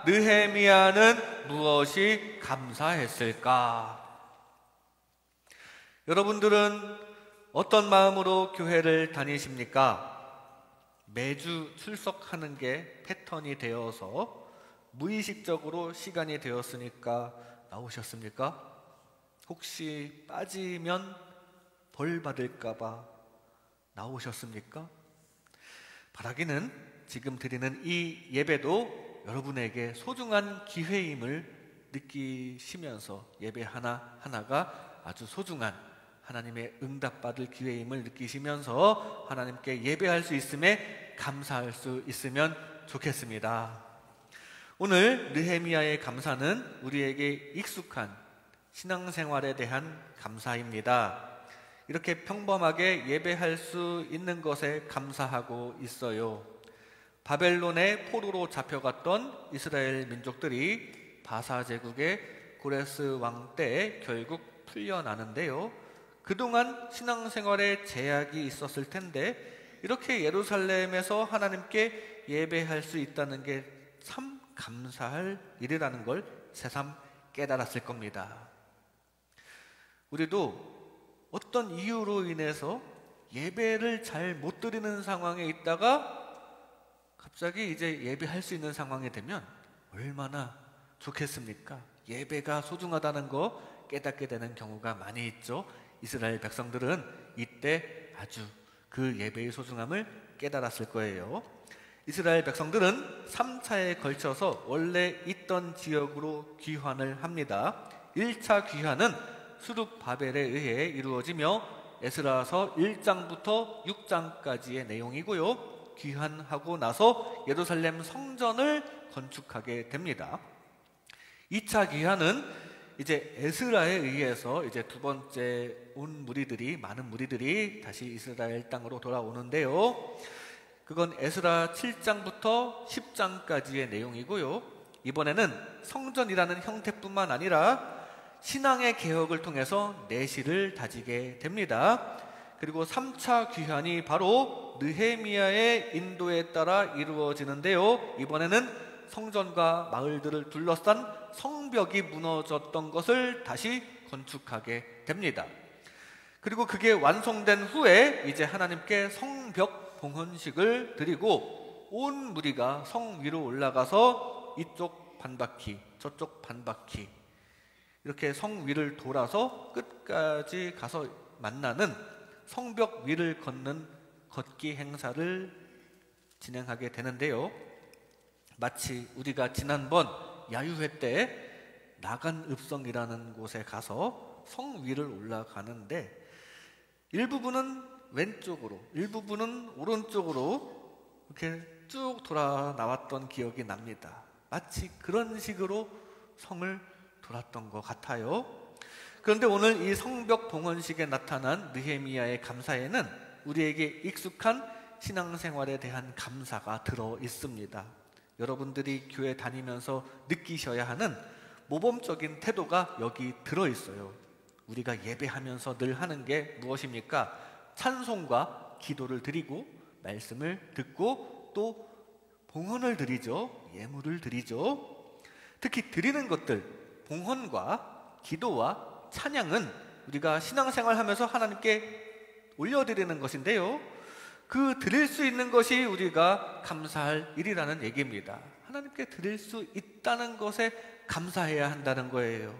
느헤미야는 무엇이 감사했을까? 여러분들은 어떤 마음으로 교회를 다니십니까? 매주 출석하는 게 패턴이 되어서 무의식적으로 시간이 되었으니까 나오셨습니까? 혹시 빠지면 벌 받을까봐 나오셨습니까? 바라기는 지금 드리는 이 예배도 여러분에게 소중한 기회임을 느끼시면서 예배 하나하나가 아주 소중한 하나님의 응답받을 기회임을 느끼시면서 하나님께 예배할 수 있음에 감사할 수 있으면 좋겠습니다. 오늘 느헤미야의 감사는 우리에게 익숙한 신앙생활에 대한 감사입니다. 이렇게 평범하게 예배할 수 있는 것에 감사하고 있어요. 바벨론의 포로로 잡혀갔던 이스라엘 민족들이 바사 제국의 고레스 왕 때 결국 풀려나는데요. 그동안 신앙생활에 제약이 있었을 텐데 이렇게 예루살렘에서 하나님께 예배할 수 있다는 게 참 감사할 일이라는 걸 새삼 깨달았을 겁니다. 우리도 어떤 이유로 인해서 예배를 잘 못 드리는 상황에 있다가 갑자기 이제 예배할 수 있는 상황이 되면 얼마나 좋겠습니까? 예배가 소중하다는 거 깨닫게 되는 경우가 많이 있죠. 이스라엘 백성들은 이때 아주 그 예배의 소중함을 깨달았을 거예요. 이스라엘 백성들은 3차에 걸쳐서 원래 있던 지역으로 귀환을 합니다. 1차 귀환은 수룹바벨에 의해 이루어지며 에스라서 1장부터 6장까지의 내용이고요. 귀환하고 나서 예루살렘 성전을 건축하게 됩니다. 2차 귀환은 이제 에스라에 의해서 이제 두 번째 많은 무리들이 다시 이스라엘 땅으로 돌아오는데요. 그건 에스라 7장부터 10장까지의 내용이고요. 이번에는 성전이라는 형태뿐만 아니라 신앙의 개혁을 통해서 내실을 다지게 됩니다. 그리고 3차 귀환이 바로 느헤미야의 인도에 따라 이루어지는데요. 이번에는 성전과 마을들을 둘러싼 성벽이 무너졌던 것을 다시 건축하게 됩니다. 그리고 그게 완성된 후에 이제 하나님께 성벽 봉헌식을 드리고 온 무리가 성 위로 올라가서 이쪽 반바퀴 저쪽 반바퀴 이렇게 성 위를 돌아서 끝까지 가서 만나는 성벽 위를 걷는 걷기 행사를 진행하게 되는데요. 마치 우리가 지난번 야유회 때 나간읍성이라는 곳에 가서 성 위를 올라가는데 일부분은 왼쪽으로, 일부분은 오른쪽으로 이렇게 쭉 돌아 나왔던 기억이 납니다. 마치 그런 식으로 성을 돌았던 것 같아요. 그런데 오늘 이 성벽 봉헌식에 나타난 느헤미야의 감사에는 우리에게 익숙한 신앙생활에 대한 감사가 들어 있습니다. 여러분들이 교회 다니면서 느끼셔야 하는 모범적인 태도가 여기 들어 있어요. 우리가 예배하면서 늘 하는 게 무엇입니까? 찬송과 기도를 드리고 말씀을 듣고 또 봉헌을 드리죠. 예물을 드리죠. 특히 드리는 것들, 봉헌과 기도와 찬양은 우리가 신앙생활하면서 하나님께 올려드리는 것인데요. 그 드릴 수 있는 것이 우리가 감사할 일이라는 얘기입니다. 하나님께 드릴 수 있다는 것에 감사해야 한다는 거예요.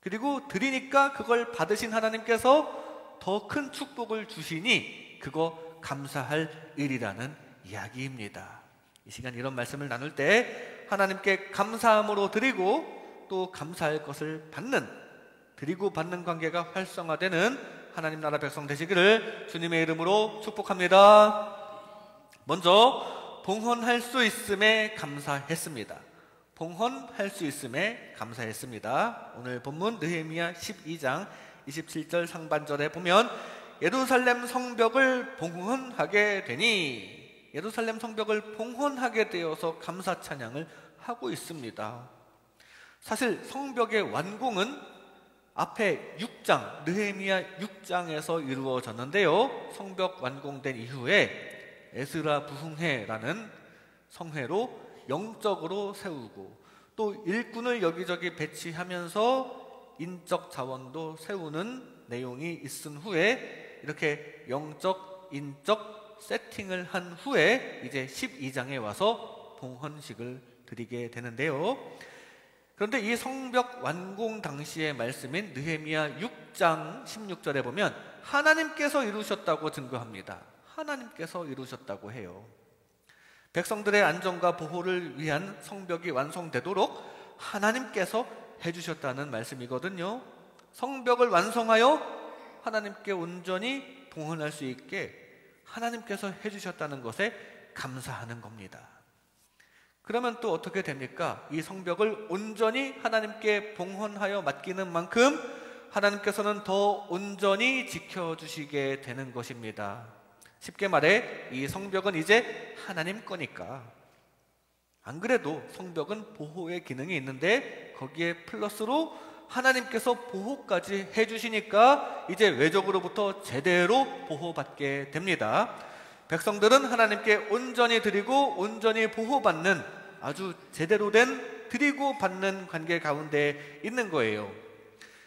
그리고 드리니까 그걸 받으신 하나님께서 더 큰 축복을 주시니 그거 감사할 일이라는 이야기입니다. 이 시간 이런 말씀을 나눌 때 하나님께 감사함으로 드리고 또 감사할 것을 받는, 드리고 받는 관계가 활성화되는 하나님 나라 백성 되시기를 주님의 이름으로 축복합니다. 먼저 봉헌할 수 있음에 감사했습니다. 봉헌할 수 있음에 감사했습니다. 오늘 본문 느헤미야 12장 27절 상반절에 보면 예루살렘 성벽을 봉헌하게 되니, 예루살렘 성벽을 봉헌하게 되어서 감사 찬양을 하고 있습니다. 사실 성벽의 완공은 앞에 6장, 느헤미야 6장에서 이루어졌는데요. 성벽 완공된 이후에 에스라 부흥회라는 성회로 영적으로 세우고 또 일꾼을 여기저기 배치하면서 인적 자원도 세우는 내용이 있은 후에 이렇게 영적, 인적 세팅을 한 후에 이제 12장에 와서 봉헌식을 드리게 되는데요. 그런데 이 성벽 완공 당시의 말씀인 느헤미야 6장 16절에 보면 하나님께서 이루셨다고 증거합니다. 하나님께서 이루셨다고 해요. 백성들의 안전과 보호를 위한 성벽이 완성되도록 하나님께서 해주셨다는 말씀이거든요. 성벽을 완성하여 하나님께 온전히 봉헌할 수 있게 하나님께서 해주셨다는 것에 감사하는 겁니다. 그러면 또 어떻게 됩니까? 이 성벽을 온전히 하나님께 봉헌하여 맡기는 만큼 하나님께서는 더 온전히 지켜주시게 되는 것입니다. 쉽게 말해 이 성벽은 이제 하나님 거니까. 안 그래도 성벽은 보호의 기능이 있는데 거기에 플러스로 하나님께서 보호까지 해주시니까 이제 외적으로부터 제대로 보호받게 됩니다. 백성들은 하나님께 온전히 드리고 온전히 보호받는 아주 제대로 된 드리고 받는 관계 가운데 있는 거예요.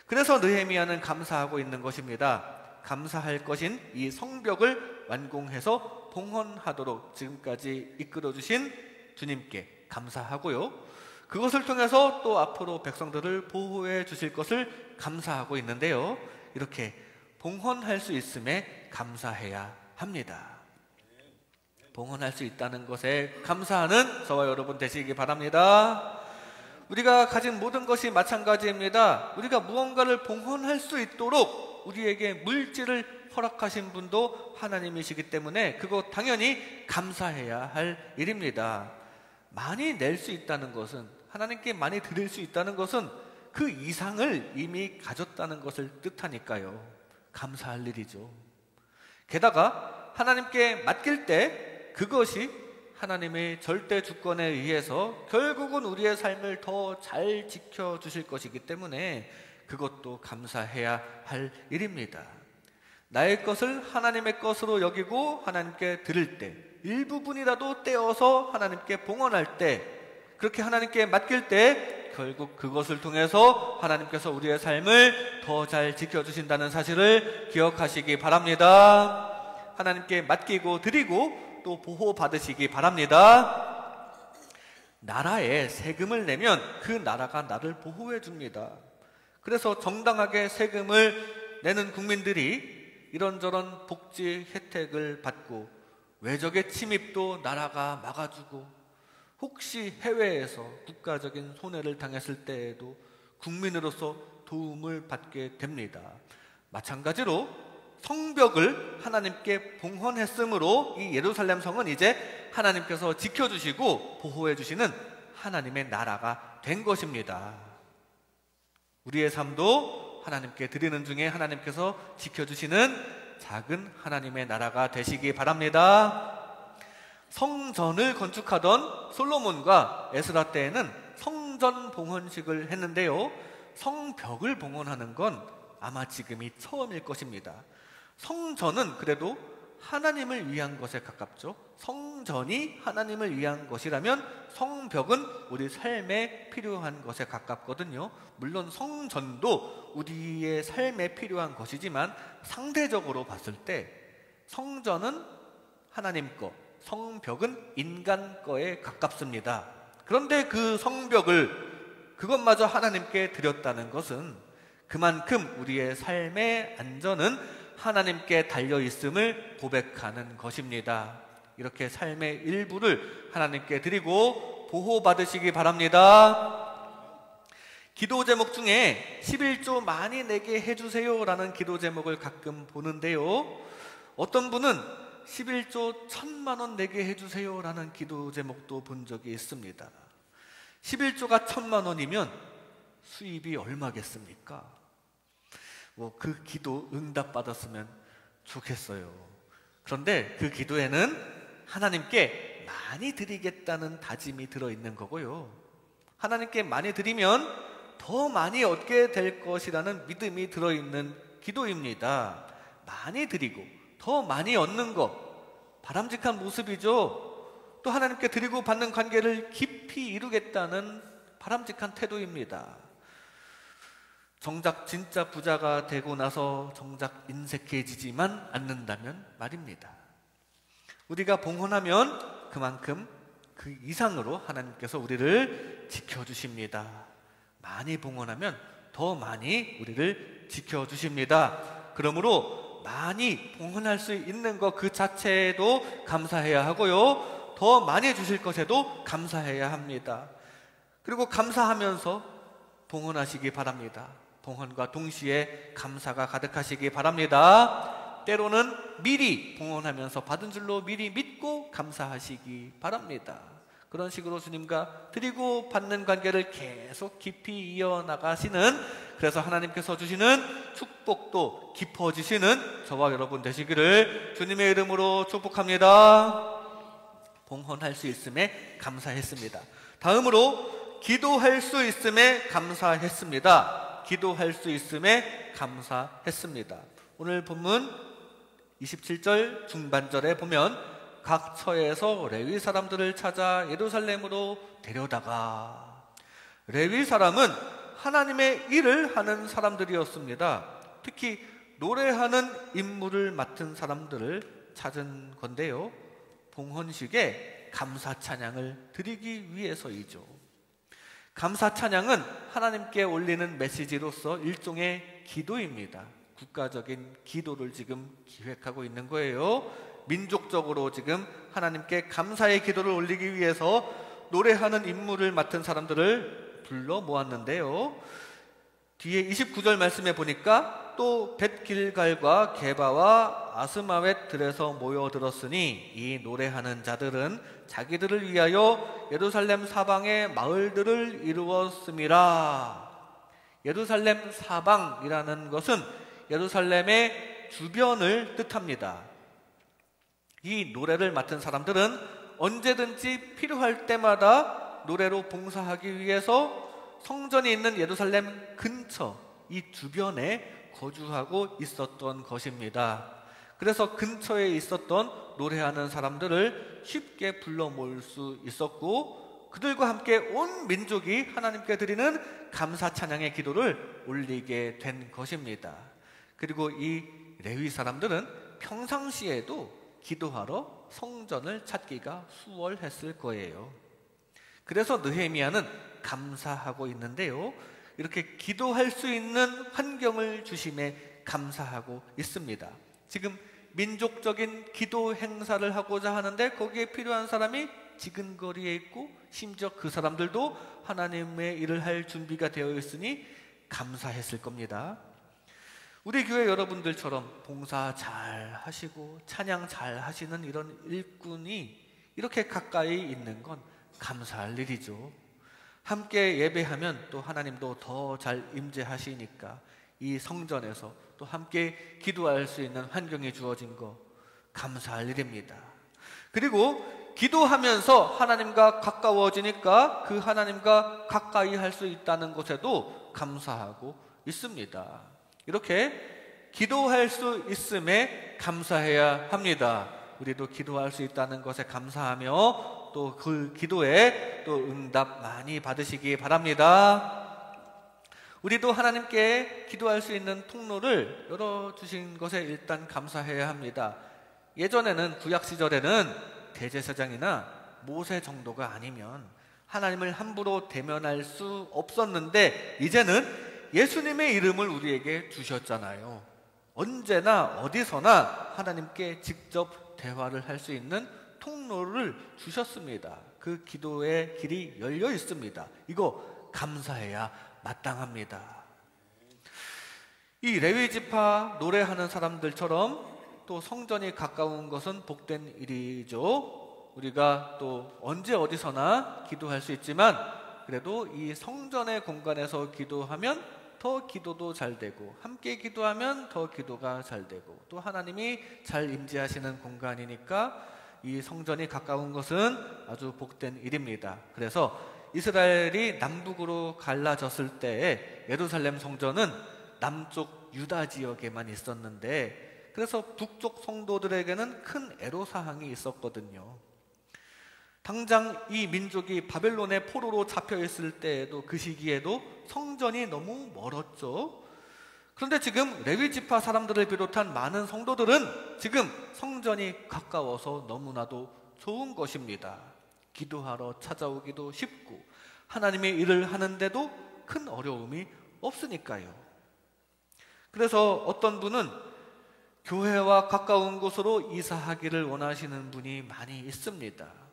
그래서 느헤미야는 감사하고 있는 것입니다. 감사할 것인 이 성벽을 완공해서 봉헌하도록 지금까지 이끌어주신 주님께 감사하고요. 그것을 통해서 또 앞으로 백성들을 보호해 주실 것을 감사하고 있는데요. 이렇게 봉헌할 수 있음에 감사해야 합니다. 봉헌할 수 있다는 것에 감사하는 저와 여러분 되시기 바랍니다. 우리가 가진 모든 것이 마찬가지입니다. 우리가 무언가를 봉헌할 수 있도록 우리에게 물질을 허락하신 분도 하나님이시기 때문에 그거 당연히 감사해야 할 일입니다. 많이 낼 수 있다는 것은, 하나님께 많이 드릴 수 있다는 것은 그 이상을 이미 가졌다는 것을 뜻하니까요. 감사할 일이죠. 게다가 하나님께 맡길 때 그것이 하나님의 절대 주권에 의해서 결국은 우리의 삶을 더 잘 지켜주실 것이기 때문에 그것도 감사해야 할 일입니다. 나의 것을 하나님의 것으로 여기고 하나님께 드릴 때, 일부분이라도 떼어서 하나님께 봉헌할 때, 그렇게 하나님께 맡길 때 결국 그것을 통해서 하나님께서 우리의 삶을 더 잘 지켜주신다는 사실을 기억하시기 바랍니다. 하나님께 맡기고 드리고 또 보호받으시기 바랍니다. 나라에 세금을 내면 그 나라가 나를 보호해 줍니다. 그래서 정당하게 세금을 내는 국민들이 이런저런 복지 혜택을 받고 외적의 침입도 나라가 막아주고 혹시 해외에서 국가적인 손해를 당했을 때에도 국민으로서 도움을 받게 됩니다. 마찬가지로 성벽을 하나님께 봉헌했으므로 이 예루살렘 성은 이제 하나님께서 지켜주시고 보호해주시는 하나님의 나라가 된 것입니다. 우리의 삶도 하나님께 드리는 중에 하나님께서 지켜주시는 작은 하나님의 나라가 되시기 바랍니다. 성전을 건축하던 솔로몬과 에스라 때에는 성전 봉헌식을 했는데요. 성벽을 봉헌하는 건 아마 지금이 처음일 것입니다. 성전은 그래도 하나님을 위한 것에 가깝죠. 성전이 하나님을 위한 것이라면 성벽은 우리 삶에 필요한 것에 가깝거든요. 물론 성전도 우리의 삶에 필요한 것이지만 상대적으로 봤을 때 성전은 하나님 거, 성벽은 인간 거에 가깝습니다. 그런데 그 성벽을 그것마저 하나님께 드렸다는 것은 그만큼 우리의 삶의 안전은 하나님께 달려있음을 고백하는 것입니다. 이렇게 삶의 일부를 하나님께 드리고 보호받으시기 바랍니다. 기도 제목 중에 11조 많이 내게 해주세요 라는 기도 제목을 가끔 보는데요. 어떤 분은 11조 1,000만 원 내게 해주세요 라는 기도 제목도 본 적이 있습니다. 11조가 1,000만 원이면 수입이 얼마겠습니까? 그 기도 응답받았으면 좋겠어요. 그런데 그 기도에는 하나님께 많이 드리겠다는 다짐이 들어있는 거고요. 하나님께 많이 드리면 더 많이 얻게 될 것이라는 믿음이 들어있는 기도입니다. 많이 드리고 더 많이 얻는 것, 바람직한 모습이죠. 또 하나님께 드리고 받는 관계를 깊이 이루겠다는 바람직한 태도입니다. 정작 진짜 부자가 되고 나서 정작 인색해지지만 않는다면 말입니다. 우리가 봉헌하면 그만큼 그 이상으로 하나님께서 우리를 지켜주십니다. 많이 봉헌하면 더 많이 우리를 지켜주십니다. 그러므로 많이 봉헌할 수 있는 것 그 자체에도 감사해야 하고요, 더 많이 주실 것에도 감사해야 합니다. 그리고 감사하면서 봉헌하시기 바랍니다. 봉헌과 동시에 감사가 가득하시기 바랍니다. 때로는 미리 봉헌하면서 받은 줄로 미리 믿고 감사하시기 바랍니다. 그런 식으로 주님과 드리고 받는 관계를 계속 깊이 이어나가시는, 그래서 하나님께서 주시는 축복도 깊어지시는 저와 여러분 되시기를 주님의 이름으로 축복합니다. 봉헌할 수 있음에 감사했습니다. 다음으로 기도할 수 있음에 감사했습니다. 기도할 수 있음에 감사했습니다. 오늘 본문 27절 중반절에 보면 각 처에서 레위 사람들을 찾아 예루살렘으로 데려다가, 레위 사람은 하나님의 일을 하는 사람들이었습니다. 특히 노래하는 임무를 맡은 사람들을 찾은 건데요, 봉헌식에 감사 찬양을 드리기 위해서이죠. 감사 찬양은 하나님께 올리는 메시지로서 일종의 기도입니다. 국가적인 기도를 지금 기획하고 있는 거예요. 민족적으로 지금 하나님께 감사의 기도를 올리기 위해서 노래하는 임무를 맡은 사람들을 불러 모았는데요, 뒤에 29절 말씀에 보니까 또 벳길갈과 게바와 아스마웻들에서 모여들었으니 이 노래하는 자들은 자기들을 위하여 예루살렘 사방의 마을들을 이루었음이라. 예루살렘 사방이라는 것은 예루살렘의 주변을 뜻합니다. 이 노래를 맡은 사람들은 언제든지 필요할 때마다 노래로 봉사하기 위해서 성전이 있는 예루살렘 근처, 이 주변에 거주하고 있었던 것입니다. 그래서 근처에 있었던 노래하는 사람들을 쉽게 불러 모을 수 있었고, 그들과 함께 온 민족이 하나님께 드리는 감사 찬양의 기도를 올리게 된 것입니다. 그리고 이 레위 사람들은 평상시에도 기도하러 성전을 찾기가 수월했을 거예요. 그래서 느헤미야는 감사하고 있는데요, 이렇게 기도할 수 있는 환경을 주심에 감사하고 있습니다. 지금 민족적인 기도 행사를 하고자 하는데 거기에 필요한 사람이 지근거리에 있고, 심지어 그 사람들도 하나님의 일을 할 준비가 되어 있으니 감사했을 겁니다. 우리 교회 여러분들처럼 봉사 잘 하시고 찬양 잘 하시는 이런 일꾼이 이렇게 가까이 있는 건 감사할 일이죠. 함께 예배하면 또 하나님도 더 잘 임재하시니까 이 성전에서 또 함께 기도할 수 있는 환경이 주어진 거 감사할 일입니다. 그리고 기도하면서 하나님과 가까워지니까 그 하나님과 가까이 할 수 있다는 것에도 감사하고 있습니다. 이렇게 기도할 수 있음에 감사해야 합니다. 우리도 기도할 수 있다는 것에 감사하며 또 그 기도에 또 응답 많이 받으시기 바랍니다. 우리도 하나님께 기도할 수 있는 통로를 열어주신 것에 일단 감사해야 합니다. 예전에는 구약 시절에는 대제사장이나 모세 정도가 아니면 하나님을 함부로 대면할 수 없었는데, 이제는 예수님의 이름을 우리에게 주셨잖아요. 언제나 어디서나 하나님께 직접 대화를 할 수 있는 통로를 주셨습니다. 그 기도의 길이 열려 있습니다. 이거 감사해야 마땅합니다. 이 레위 지파 노래하는 사람들처럼 또 성전이 가까운 것은 복된 일이죠. 우리가 또 언제 어디서나 기도할 수 있지만 그래도 이 성전의 공간에서 기도하면 더 기도도 잘 되고, 함께 기도하면 더 기도가 잘 되고, 또 하나님이 잘 임재하시는 공간이니까 이 성전이 가까운 것은 아주 복된 일입니다. 그래서 이스라엘이 남북으로 갈라졌을 때에 예루살렘 성전은 남쪽 유다 지역에만 있었는데, 그래서 북쪽 성도들에게는 큰 애로사항이 있었거든요. 당장 이 민족이 바벨론의 포로로 잡혀 있을 때에도, 그 시기에도 성전이 너무 멀었죠. 그런데 지금 레위 지파 사람들을 비롯한 많은 성도들은 지금 성전이 가까워서 너무나도 좋은 것입니다. 기도하러 찾아오기도 쉽고 하나님의 일을 하는데도 큰 어려움이 없으니까요. 그래서 어떤 분은 교회와 가까운 곳으로 이사하기를 원하시는 분이 많이 있습니다.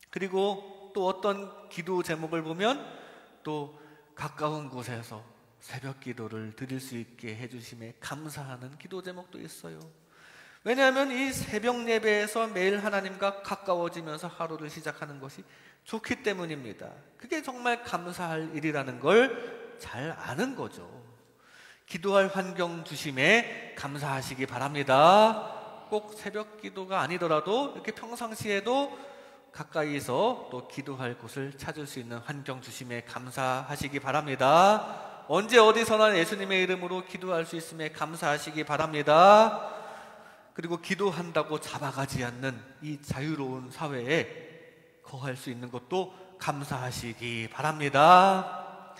그리고 또 어떤 기도 제목을 보면 또 가까운 곳에서 새벽 기도를 드릴 수 있게 해주심에 감사하는 기도 제목도 있어요. 왜냐하면 이 새벽 예배에서 매일 하나님과 가까워지면서 하루를 시작하는 것이 좋기 때문입니다. 그게 정말 감사할 일이라는 걸 잘 아는 거죠. 기도할 환경 주심에 감사하시기 바랍니다. 꼭 새벽 기도가 아니더라도 이렇게 평상시에도 가까이서 또 기도할 곳을 찾을 수 있는 환경 주심에 감사하시기 바랍니다. 언제 어디서나 예수님의 이름으로 기도할 수 있음에 감사하시기 바랍니다. 그리고 기도한다고 잡아가지 않는 이 자유로운 사회에 거할 수 있는 것도 감사하시기 바랍니다.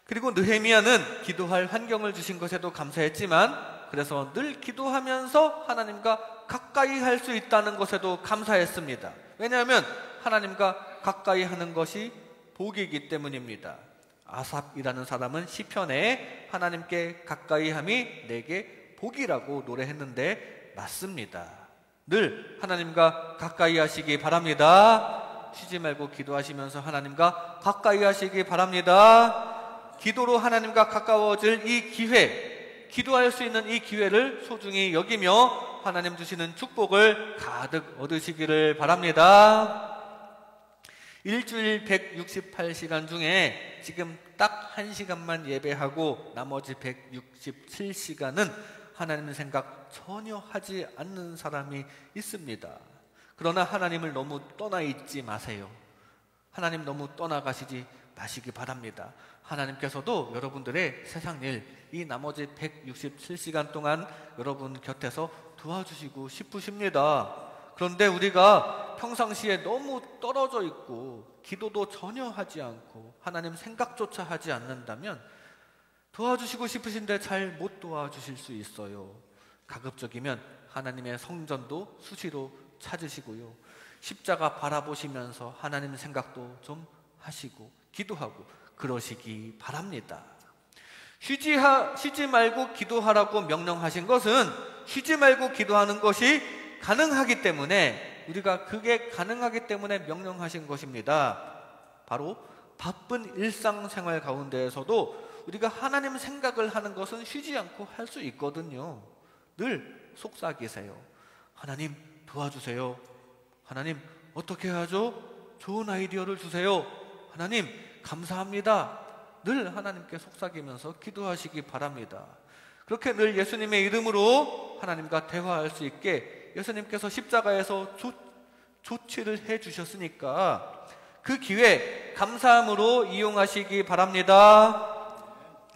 그리고 느헤미야는 기도할 환경을 주신 것에도 감사했지만, 그래서 늘 기도하면서 하나님과 가까이 할 수 있다는 것에도 감사했습니다. 왜냐하면 하나님과 가까이 하는 것이 복이기 때문입니다. 아삽이라는 사람은 시편에 하나님께 가까이 함이 내게 복이라고 노래했는데 맞습니다. 늘 하나님과 가까이 하시기 바랍니다. 쉬지 말고 기도하시면서 하나님과 가까이 하시기 바랍니다. 기도로 하나님과 가까워질 이 기회, 기도할 수 있는 이 기회를 소중히 여기며 하나님 주시는 축복을 가득 얻으시기를 바랍니다. 일주일 168시간 중에 지금 딱 1시간만 예배하고 나머지 167시간은 하나님의 생각 전혀 하지 않는 사람이 있습니다. 그러나 하나님을 너무 떠나 있지 마세요. 하나님 너무 떠나가시지 마시기 바랍니다. 하나님께서도 여러분들의 세상 일, 이 나머지 167시간 동안 여러분 곁에서 도와주시고 싶으십니다. 그런데 우리가 평상시에 너무 떨어져 있고 기도도 전혀 하지 않고 하나님 생각조차 하지 않는다면 도와주시고 싶으신데 잘 못 도와주실 수 있어요. 가급적이면 하나님의 성전도 수시로 찾으시고요, 십자가 바라보시면서 하나님 생각도 좀 하시고 기도하고 그러시기 바랍니다. 쉬지 말고 기도하라고 명령하신 것은 쉬지 말고 기도하는 것이 가능하기 때문에, 우리가 그게 가능하기 때문에 명령하신 것입니다. 바로 바쁜 일상생활 가운데에서도 우리가 하나님 생각을 하는 것은 쉬지 않고 할 수 있거든요. 늘 속삭이세요. 하나님 도와주세요. 하나님 어떻게 하죠? 좋은 아이디어를 주세요. 하나님 감사합니다. 늘 하나님께 속삭이면서 기도하시기 바랍니다. 그렇게 늘 예수님의 이름으로 하나님과 대화할 수 있게 예수님께서 십자가에서 조치를 해주셨으니까 그 기회 감사함으로 이용하시기 바랍니다.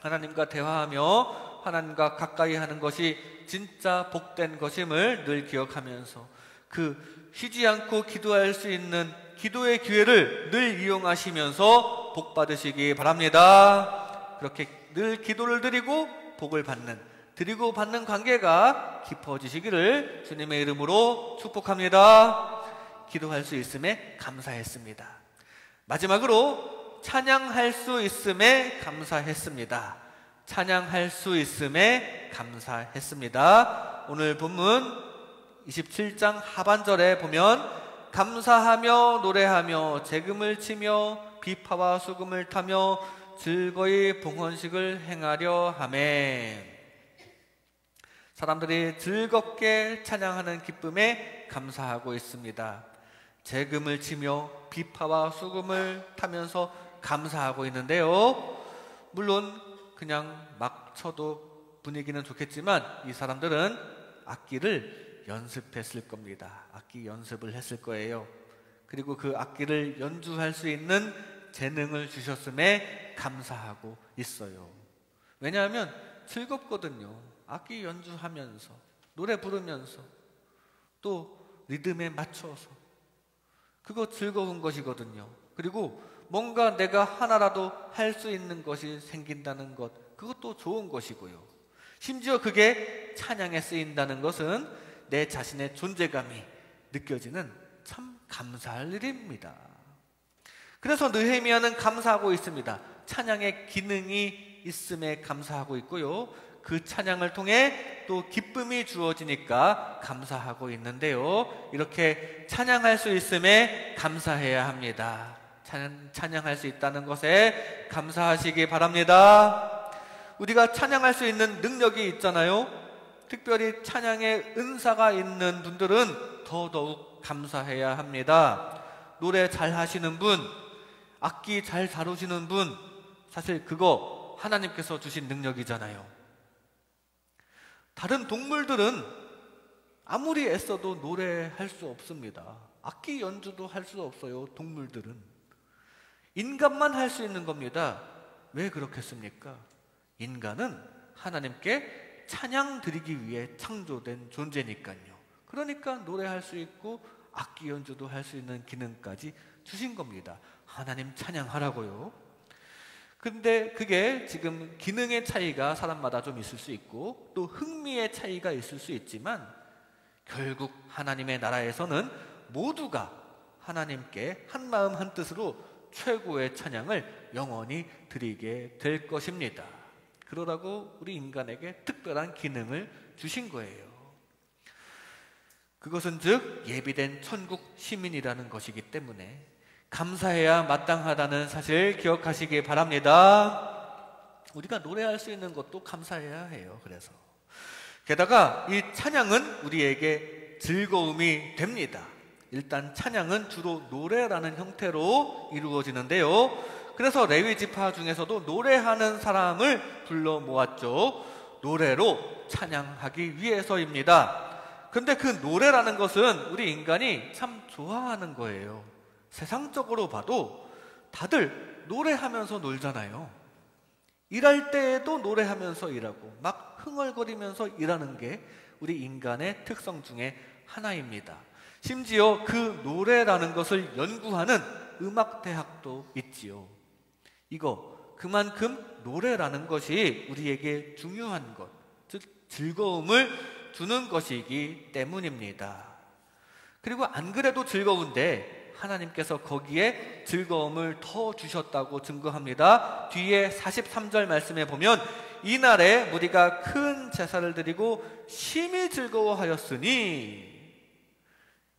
하나님과 대화하며 하나님과 가까이 하는 것이 진짜 복된 것임을 늘 기억하면서 그 쉬지 않고 기도할 수 있는 기도의 기회를 늘 이용하시면서 복 받으시기 바랍니다. 그렇게 늘 기도를 드리고 복을 드리고 받는 관계가 깊어지시기를 주님의 이름으로 축복합니다. 기도할 수 있음에 감사했습니다. 마지막으로 찬양할 수 있음에 감사했습니다. 찬양할 수 있음에 감사했습니다. 오늘 본문 27장 하반절에 보면 감사하며 노래하며 재금을 치며 비파와 수금을 타며 즐거이 봉헌식을 행하려 하매, 사람들이 즐겁게 찬양하는 기쁨에 감사하고 있습니다. 재금을 치며 비파와 수금을 타면서 감사하고 있는데요, 물론 그냥 막 쳐도 분위기는 좋겠지만 이 사람들은 악기를 연습했을 겁니다. 악기 연습을 했을 거예요. 그리고 그 악기를 연주할 수 있는 재능을 주셨음에 감사하고 있어요. 왜냐하면 즐겁거든요. 악기 연주하면서 노래 부르면서 또 리듬에 맞춰서 그거 즐거운 것이거든요. 그리고 뭔가 내가 하나라도 할 수 있는 것이 생긴다는 것, 그것도 좋은 것이고요. 심지어 그게 찬양에 쓰인다는 것은 내 자신의 존재감이 느껴지는 참 감사할 일입니다. 그래서 느헤미야는 감사하고 있습니다. 찬양의 기능이 있음에 감사하고 있고요. 그 찬양을 통해 또 기쁨이 주어지니까 감사하고 있는데요. 이렇게 찬양할 수 있음에 감사해야 합니다. 찬양할 수 있다는 것에 감사하시기 바랍니다. 우리가 찬양할 수 있는 능력이 있잖아요. 특별히 찬양의 은사가 있는 분들은 더더욱 감사해야 합니다. 노래 잘 하시는 분, 악기 잘 다루시는 분, 사실 그거 하나님께서 주신 능력이잖아요. 다른 동물들은 아무리 애써도 노래할 수 없습니다. 악기 연주도 할 수 없어요. 동물들은. 인간만 할 수 있는 겁니다. 왜 그렇겠습니까? 인간은 하나님께 찬양 드리기 위해 창조된 존재니까요. 그러니까 노래할 수 있고 악기 연주도 할 수 있는 기능까지 주신 겁니다. 하나님 찬양하라고요. 근데 그게 지금 기능의 차이가 사람마다 좀 있을 수 있고 또 흥미의 차이가 있을 수 있지만 결국 하나님의 나라에서는 모두가 하나님께 한마음 한뜻으로 최고의 찬양을 영원히 드리게 될 것입니다. 그러라고 우리 인간에게 특별한 기능을 주신 거예요. 그것은 즉 예비된 천국 시민이라는 것이기 때문에 감사해야 마땅하다는 사실 기억하시기 바랍니다. 우리가 노래할 수 있는 것도 감사해야 해요. 그래서 게다가 이 찬양은 우리에게 즐거움이 됩니다. 일단 찬양은 주로 노래라는 형태로 이루어지는데요. 그래서 레위 지파 중에서도 노래하는 사람을 불러 모았죠. 노래로 찬양하기 위해서입니다. 근데 그 노래라는 것은 우리 인간이 참 좋아하는 거예요. 세상적으로 봐도 다들 노래하면서 놀잖아요. 일할 때에도 노래하면서 일하고 막 흥얼거리면서 일하는 게 우리 인간의 특성 중에 하나입니다. 심지어 그 노래라는 것을 연구하는 음악대학도 있지요. 이거 그만큼 노래라는 것이 우리에게 중요한 것, 즉 즐거움을 주는 것이기 때문입니다. 그리고 안 그래도 즐거운데 하나님께서 거기에 즐거움을 더 주셨다고 증거합니다. 뒤에 43절 말씀에 보면 이날에 무리가 큰 제사를 드리고 심히 즐거워하였으니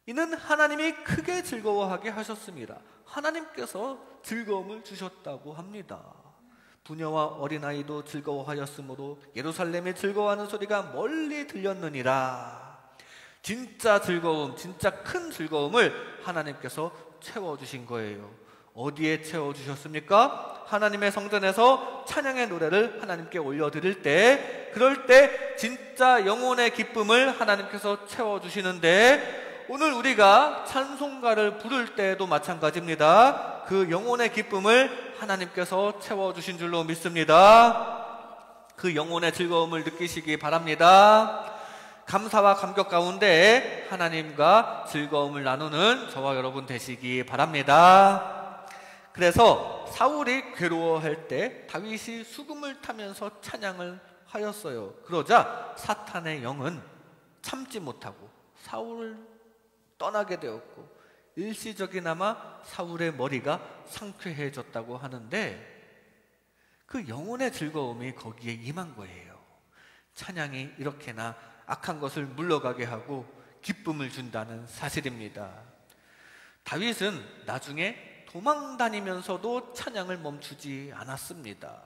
이는 하나님이 크게 즐거워하게 하셨습니다. 하나님께서 즐거움을 주셨다고 합니다. 부녀와 어린아이도 즐거워하였으므로 예루살렘이 즐거워하는 소리가 멀리 들렸느니라. 진짜 즐거움, 진짜 큰 즐거움을 하나님께서 채워주신 거예요. 어디에 채워주셨습니까? 하나님의 성전에서 찬양의 노래를 하나님께 올려드릴 때, 그럴 때 진짜 영혼의 기쁨을 하나님께서 채워주시는데, 오늘 우리가 찬송가를 부를 때도 마찬가지입니다. 그 영혼의 기쁨을 하나님께서 채워주신 줄로 믿습니다. 그 영혼의 즐거움을 느끼시기 바랍니다. 감사와 감격 가운데 하나님과 즐거움을 나누는 저와 여러분 되시기 바랍니다. 그래서 사울이 괴로워할 때 다윗이 수금을 타면서 찬양을 하였어요. 그러자 사탄의 영은 참지 못하고 사울을 떠나게 되었고 일시적이나마 사울의 머리가 상쾌해졌다고 하는데 그 영혼의 즐거움이 거기에 임한 거예요. 찬양이 이렇게나 악한 것을 물러가게 하고 기쁨을 준다는 사실입니다. 다윗은 나중에 도망 다니면서도 찬양을 멈추지 않았습니다.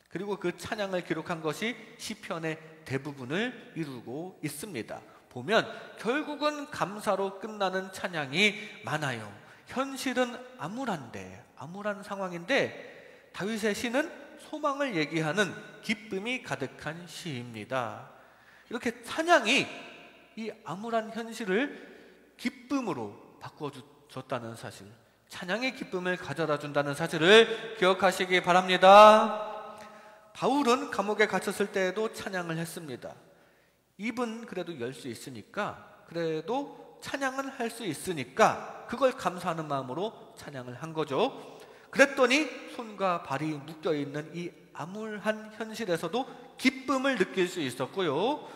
그리고 그 찬양을 기록한 것이 시편의 대부분을 이루고 있습니다. 보면 결국은 감사로 끝나는 찬양이 많아요. 현실은 암울한 상황인데 다윗의 시는 소망을 얘기하는 기쁨이 가득한 시입니다. 이렇게 찬양이 이 암울한 현실을 기쁨으로 바꿔줬다는 사실, 찬양의 기쁨을 가져다 준다는 사실을 기억하시기 바랍니다. 바울은 감옥에 갇혔을 때에도 찬양을 했습니다. 입은 그래도 열 수 있으니까, 그래도 찬양은 할 수 있으니까 그걸 감사하는 마음으로 찬양을 한 거죠. 그랬더니 손과 발이 묶여있는 이 암울한 현실에서도 기쁨을 느낄 수 있었고요.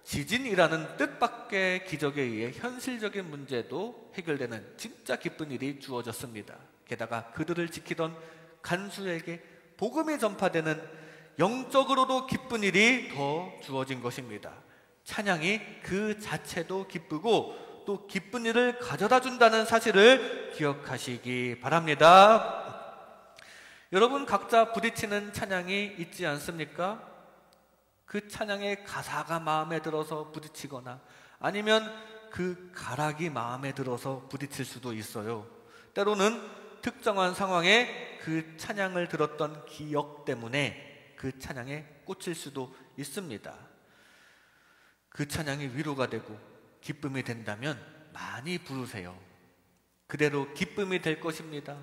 지진이라는 뜻밖의 기적에 의해 현실적인 문제도 해결되는 진짜 기쁜 일이 주어졌습니다. 게다가 그들을 지키던 간수에게 복음이 전파되는 영적으로도 기쁜 일이 더 주어진 것입니다. 찬양이 그 자체도 기쁘고 또 기쁜 일을 가져다 준다는 사실을 기억하시기 바랍니다. 여러분 각자 부딪히는 찬양이 있지 않습니까? 그 찬양의 가사가 마음에 들어서 부딪히거나 아니면 그 가락이 마음에 들어서 부딪힐 수도 있어요. 때로는 특정한 상황에 그 찬양을 들었던 기억 때문에 그 찬양에 꽂힐 수도 있습니다. 그 찬양이 위로가 되고 기쁨이 된다면 많이 부르세요. 그대로 기쁨이 될 것입니다.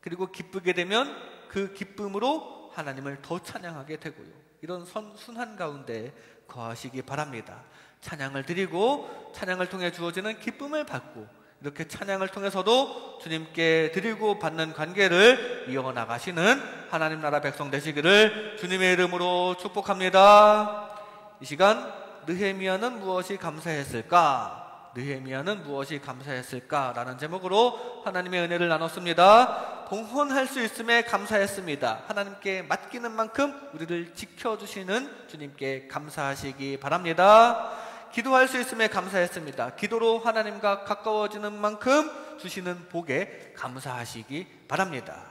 그리고 기쁘게 되면 그 기쁨으로 하나님을 더 찬양하게 되고요. 이런 순환 가운데 거하시기 바랍니다. 찬양을 드리고 찬양을 통해 주어지는 기쁨을 받고 이렇게 찬양을 통해서도 주님께 드리고 받는 관계를 이어나가시는 하나님 나라 백성 되시기를 주님의 이름으로 축복합니다. 이 시간 느헤미야는 무엇이 감사했을까? 느헤미야는 무엇이 감사했을까? 라는 제목으로 하나님의 은혜를 나눴습니다. 봉헌할 수 있음에 감사했습니다. 하나님께 맡기는 만큼 우리를 지켜주시는 주님께 감사하시기 바랍니다. 기도할 수 있음에 감사했습니다. 기도로 하나님과 가까워지는 만큼 주시는 복에 감사하시기 바랍니다.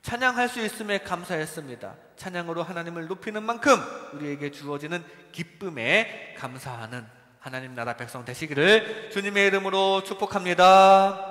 찬양할 수 있음에 감사했습니다. 찬양으로 하나님을 높이는 만큼 우리에게 주어지는 기쁨에 감사하는 하나님 나라 백성 되시기를 주님의 이름으로 축복합니다.